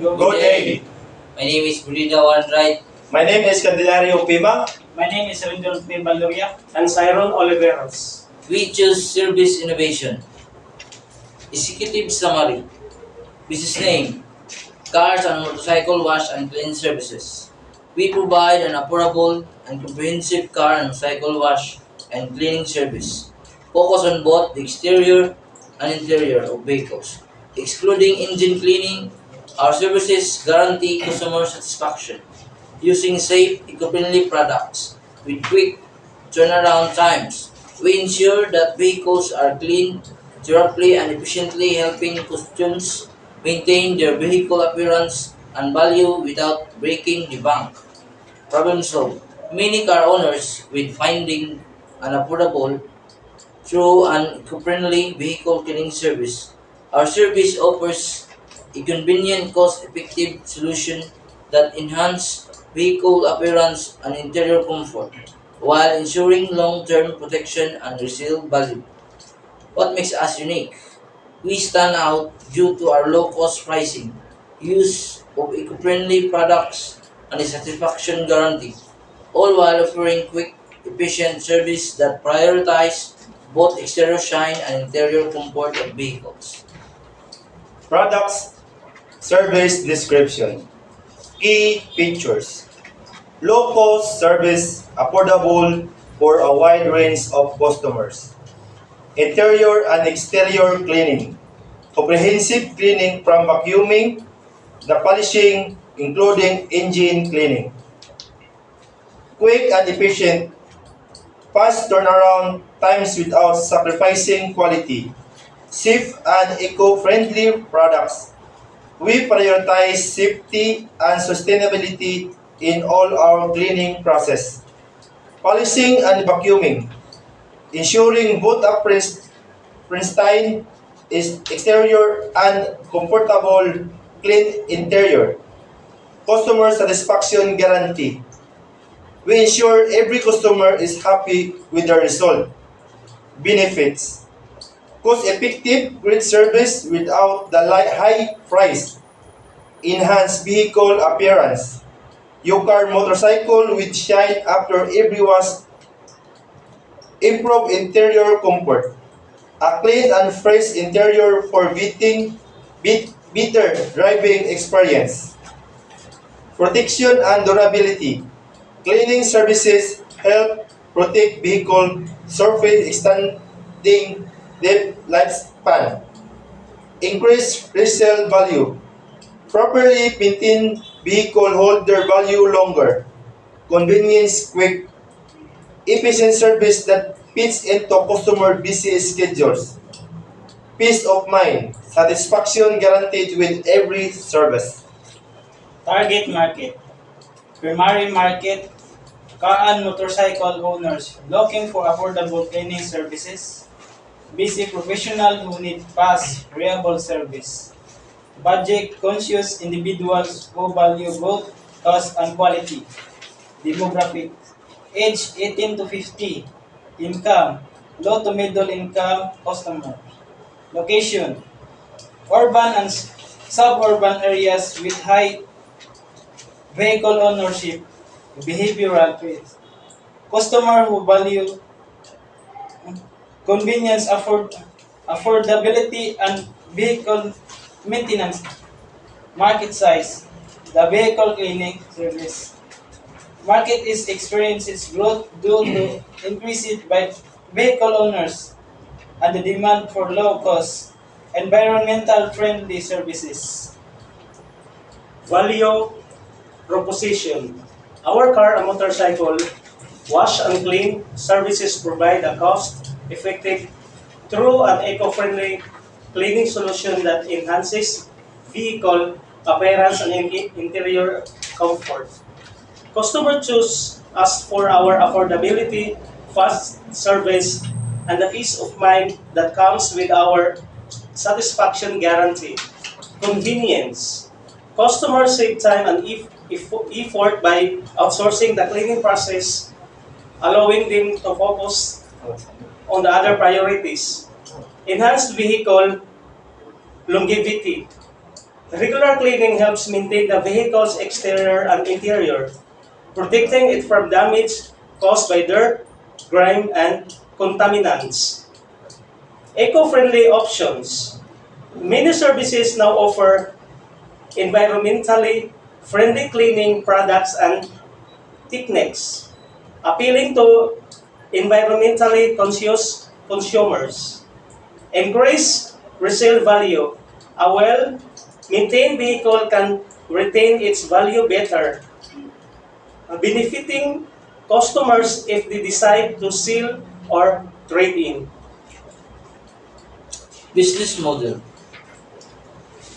Good day. My name is Brida Wainwright. My name is Candelario Pima. My name is Rindol P. Valoria. And Cyron Oliveros. We choose service innovation. Executive summary. Business name. Cars and motorcycle wash and clean services. We provide an affordable and comprehensive car and motorcycle wash and cleaning service. Focus on both the exterior and interior of vehicles. Excluding engine cleaning, our services guarantee customer satisfaction using safe, eco-friendly products with quick turnaround times. We ensure that vehicles are cleaned thoroughly and efficiently, helping customers maintain their vehicle appearance and value without breaking the bank. Problem solved. Many car owners with finding an affordable through an eco-friendly vehicle cleaning service. Our service offers a convenient, cost-effective solution that enhance vehicle appearance and interior comfort while ensuring long-term protection and resale value. What makes us unique? We stand out due to our low-cost pricing, use of eco-friendly products, and a satisfaction guarantee, all while offering quick, efficient service that prioritize both exterior shine and interior comfort of vehicles. Products Service Description. Key features. Low cost service, affordable for a wide range of customers. Interior and exterior cleaning. Comprehensive cleaning from vacuuming, the polishing, including engine cleaning. Quick and efficient, fast turnaround times without sacrificing quality. Safe and eco-friendly products. We prioritize safety and sustainability in all our cleaning process. Polishing and vacuuming, ensuring both a pristine exterior and comfortable clean interior. Customer satisfaction guarantee. We ensure every customer is happy with the result. Benefits. Cost-effective, great service without the high price. Enhanced vehicle appearance. Your car motorcycle with shine after every wash. Improve interior comfort. A clean and fresh interior for better driving experience. Protection and durability. Cleaning services help protect vehicle surface extending their lifespan. Increase resale value. Properly maintained vehicle hold their value longer. Convenience quick. Efficient service that fits into customer busy schedules. Peace of mind. Satisfaction guaranteed with every service. Target market. Primary market. Car and motorcycle owners looking for affordable cleaning services. Busy professionals who need fast, reliable service. Budget-conscious individuals who value both cost and quality. Demographic. Age 18 to 50. Income. Low to middle income customer. Location. Urban and suburban areas with high vehicle ownership. Behavioral traits. Customer who value convenience, affordability, and vehicle maintenance. Market size. The vehicle cleaning service. Market is experiences growth due to increased by vehicle owners and the demand for low cost, environmental friendly services. Value proposition. Our car and motorcycle wash and clean services provide a cost-effective, true and eco-friendly cleaning solution that enhances vehicle appearance and interior comfort. Customers choose us for our affordability, fast service, and the peace of mind that comes with our satisfaction guarantee. Convenience. Customers save time and effort by outsourcing the cleaning process, allowing them to focus on the other priorities. Enhanced vehicle longevity. Regular cleaning helps maintain the vehicle's exterior and interior, protecting it from damage caused by dirt, grime, and contaminants. Eco-friendly options. Many services now offer environmentally friendly cleaning products and techniques, appealing to environmentally conscious consumers. Increase resale value. A well-maintained vehicle can retain its value better, benefiting customers if they decide to sell or trade in. Business model.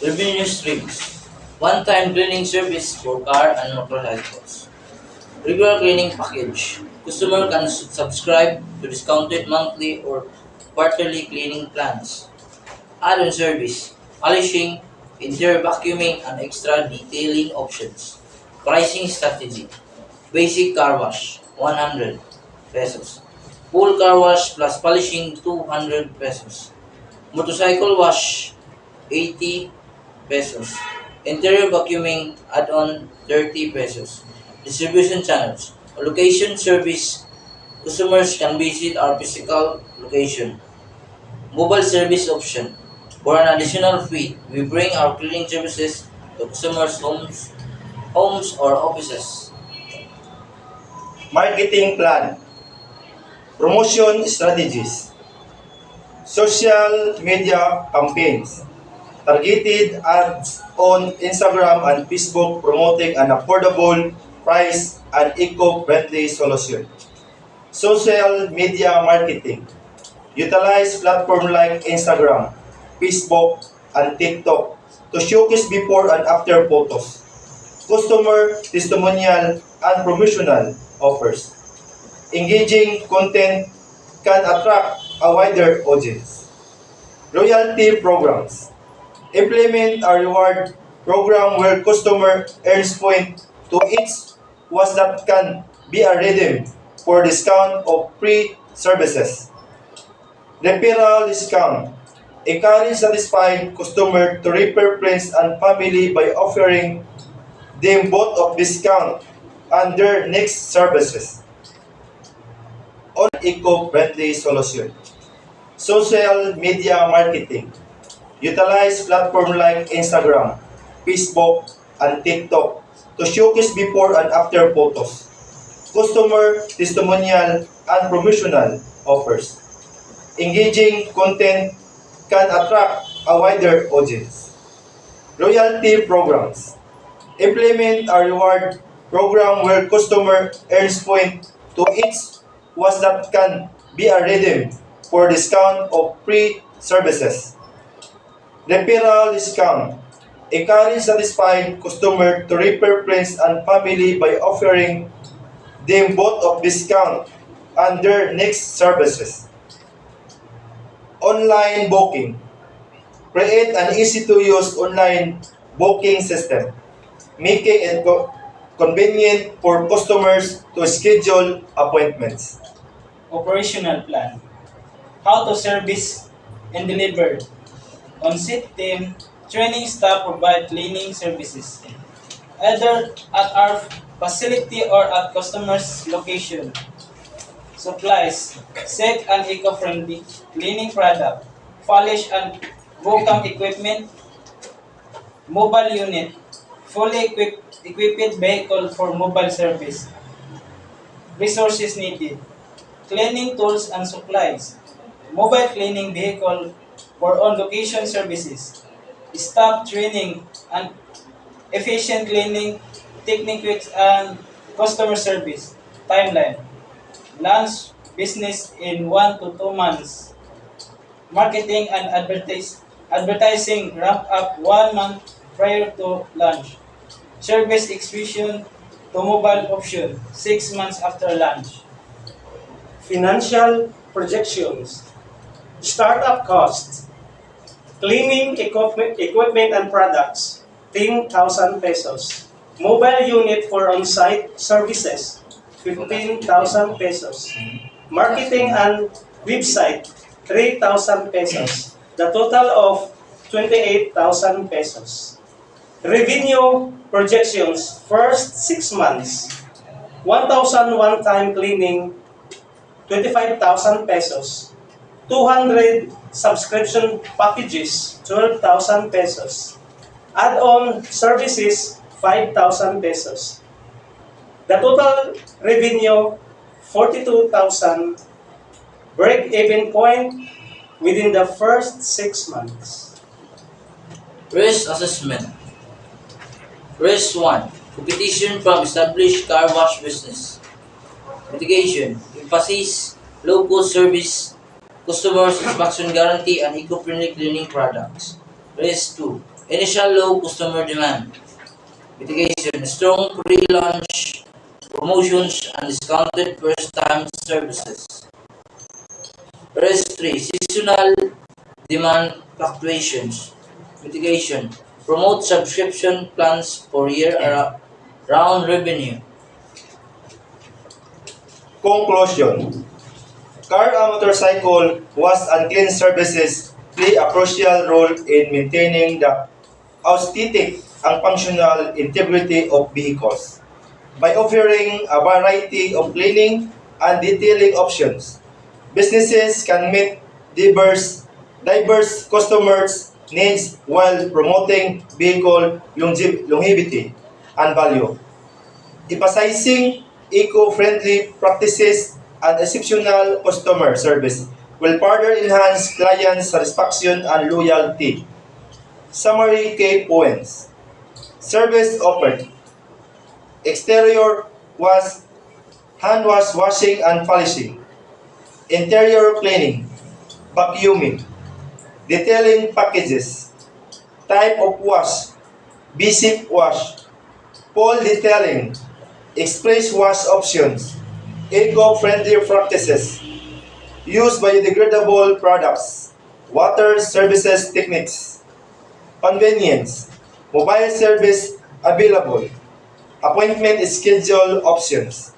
Revenue streams. One-time cleaning service for car and motorcycles. Regular cleaning package. Customer can subscribe to discounted monthly or quarterly cleaning plans. Add-on service. Polishing, interior vacuuming, and extra detailing options. Pricing strategy. Basic car wash, 100 pesos. Full car wash plus polishing, 200 pesos. Motorcycle wash, 80 pesos. Interior vacuuming add-on, 30 pesos. Distribution channels. Location service. Customers can visit our physical location. Mobile service option. For an additional fee, we bring our cleaning services to customers' homes or offices. Marketing plan. Promotion strategies. Social media campaigns. Targeted ads on Instagram and Facebook promoting an affordable price and eco-friendly solution. Social media marketing. Utilize platforms like Instagram, Facebook, and TikTok to showcase before and after photos, customer testimonial, and promotional offers. Engaging content can attract a wider audience. Loyalty programs. Implement a reward program where customer earns point to each was that can be a redeem for discount of free services. Referral discount. Encourage satisfied customer to refer friends and family by offering them both of discount on their next services. On eco-friendly solution. Social media marketing. Utilize platforms like Instagram, Facebook, and TikTok to showcase before and after photos, customer testimonial, and promotional offers. Engaging content can attract a wider audience. Loyalty programs. Implement a reward program where customer earns point to each was that can be a redeem for discount of free services. Referral discount. Encourage satisfied customer to refer friends and family by offering them both of discount on their next services. Online booking. Create an easy-to-use online booking system, making it convenient for customers to schedule appointments. Operational plan. How to service and deliver. On-site team, training staff provide cleaning services, either at our facility or at customers' location. Supplies, safe and eco-friendly cleaning product, polish and vacuum equipment, mobile unit, fully equipped vehicle for mobile service. Resources needed, cleaning tools and supplies, mobile cleaning vehicle for on-location services, staff training and efficient cleaning techniques and customer service. Timeline. Launch business in 1 to 2 months. Marketing and advertising ramp up 1 month prior to launch. Service expansion to mobile option 6 months after launch. Financial projections. Startup costs. Cleaning equipment and products, 10,000 pesos. Mobile unit for on-site services, 15,000 pesos. Marketing and website, 3,000 pesos. The total of 28,000 pesos. Revenue projections, first 6 months, 1,000 one-time cleaning, 25,000 pesos. 200 subscription packages, 12,000 pesos. Add-on services, 5,000 pesos. The total revenue, 42,000. Break-even point within the first 6 months. Risk assessment. Risk 1. Competition from established car wash business. Mitigation. Emphasis, low-cost service, customer satisfaction guarantee, and eco-friendly cleaning products. Risk 2. Initial low customer demand. Mitigation. Strong pre-launch promotions and discounted first-time services. Risk 3. Seasonal demand fluctuations. Mitigation. Promote subscription plans for year-round revenue. Conclusion. Car and motorcycle wash and clean services play a crucial role in maintaining the aesthetic and functional integrity of vehicles. By offering a variety of cleaning and detailing options, businesses can meet diverse customers' needs while promoting vehicle longevity and value. Emphasizing eco-friendly practices and exceptional customer service will further enhance client satisfaction and loyalty. Summary key points. Service offered. Exterior was hand wash, washing and polishing. Interior cleaning, vacuuming, detailing packages, type of wash, basic wash, full detailing, express wash options, eco-friendly practices, use biodegradable products, water services techniques, convenience, mobile service available, appointment schedule options,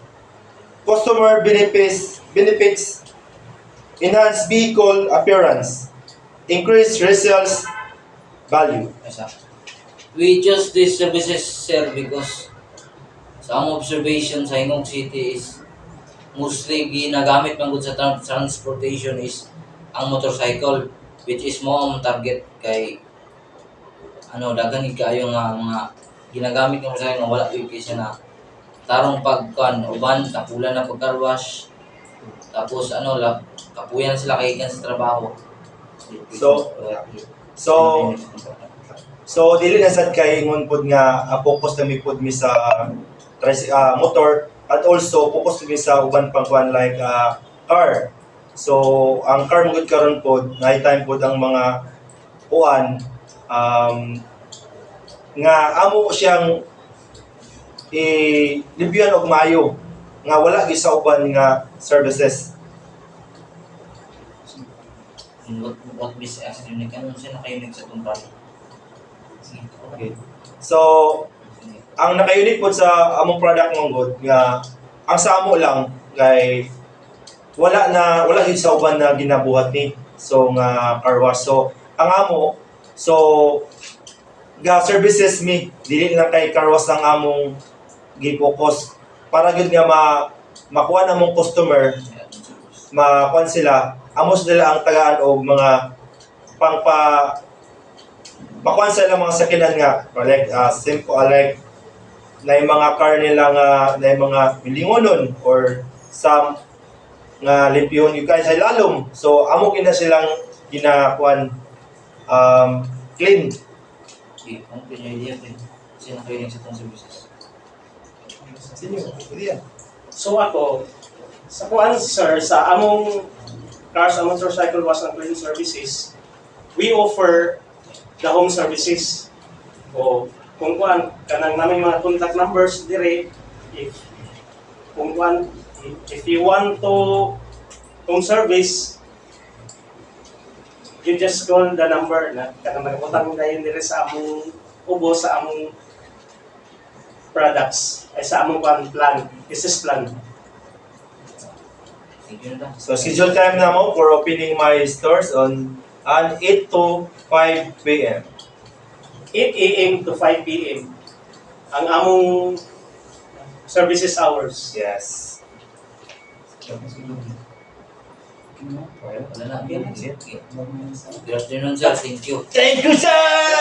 customer benefits, enhanced vehicle appearance, increased resales value. We choose these services, sir, because sa among observation sa Ingog City is mostly ginagamit man gud sa transportation is ang motorcycle, which is mo ang target kay daghan gid kaayo nga mga ginagamit ng motorcycle nga wala gyud kay siya na tarong pagkan uban kapulan na pagkarwash tapos kapuyan sila kay ikan sa trabaho. So, So dili na sad kay ingon pod nga focus na mi pod mi sa motor at also focus mi sa uban pang kuan like car. So ang car mo gud karon pod night time pod ang mga kuan nga amo siyang i-reviewan og maayo nga wala gyud sa uban nga services. What business unit kanon siya nakayunig sa kumpanya. Okay. So ang naka-unique po sa among product mong good nga ang sa amo lang kay wala gyud sa uban na ginabuhat ni so nga car wash. So ang amo ga services mi dili lang kay car wash ang among gi-focus para gyud nga makuha na mong customer makuha sila amos nila ang tagaan og mga makuha sila mga sakinan nga like simple like na yung mga car nila nga na yung mga bilingonon or some nga limpyon yung kaya sa lalom. So amo kina silang ginakuan clean. Okay, ano po yung idea din? Kasi nakailing sa itong services. Sino? Idea. So ako, sa kuan sir, sa among cars and motorcycle wash and cleaning services, we offer the home services. O kung kuan, kanang namin mga contact numbers dire, if you want to home service, you just call the number na kanang nagutang dayon dire sa among ubos sa among products ay sa among plan, business plan. Thank you na. So schedule time na mo for opening my stores on 8 to 5 p.m. 8 a.m. to 5 p.m. ang among services hours. Yes. Wala na. Good afternoon, sir. Thank you. Thank you, sir!